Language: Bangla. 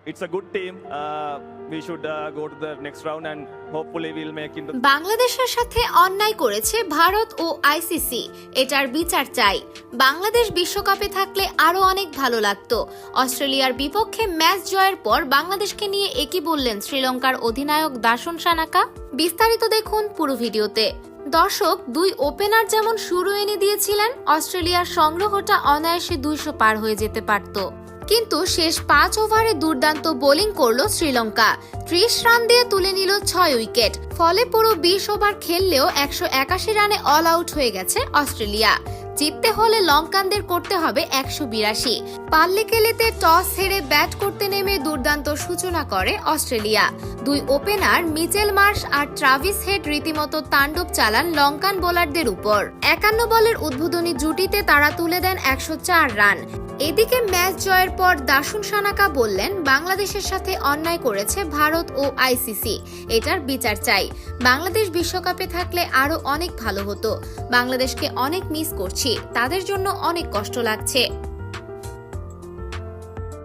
it's a good team. We should go to the next round and hopefully we'll make it. বাংলাদেশের সাথে অন্যায় করেছে ভারত ও আইসিসি, এটার বিচার চাই। বাংলাদেশ বিশ্বকাপে থাকলে আরো অনেক ভালো লাগতো। অস্ট্রেলিয়ার বিপক্ষে ম্যাচ জয়ের পর বাংলাদেশকে নিয়ে একই বললেন শ্রীলঙ্কার অধিনায়ক দাসুন সানাকা। বিস্তারিত দেখুন পুরো ভিডিওতে। দর্শক, দুই ওপেনার যেমন শুরু এনে দিয়েছিলেন, অস্ট্রেলিয়ার সংগ্রহটা অনায়াসে 200 পার হয়ে যেতে পারত। কিন্তু শেষ 5 ওভারে দুর্দান্ত বোলিং করল শ্রীলঙ্কা। 30 রান দিয়ে তুলে নিল 6 উইকেট। ফলে পুরো 20 ওভার খেললেও 181 রানে অল আউট হয়ে গেছে অস্ট্রেলিয়া। জিততে হলে লঙ্কানদের করতে হবে 182। পাল্লিকেলেতে টস হেরে ব্যাট করতে নেমে দুর্দান্ত সূচনা করে অস্ট্রেলিয়া। দুই ওপেনার মিচেল মার্শ আর ট্রাভিস হেড রীতিমতো তাণ্ডব চালান লঙ্কান বোলারদের উপর। 51 বলের উদ্বোধনী জুটিতে তারা তুলে দেন 104 রান। এদিকে ম্যাচ জয়ের পর দাসুন সানাকা বললেন, বাংলাদেশের সাথে অন্যায় করেছে ভারত ও আইসিসি, এটার বিচার চাই। বাংলাদেশ বিশ্বকাপে থাকলে আরো অনেক ভালো হতো। বাংলাদেশকে অনেক মিস করছি, তাদের জন্য অনেক কষ্ট লাগছে।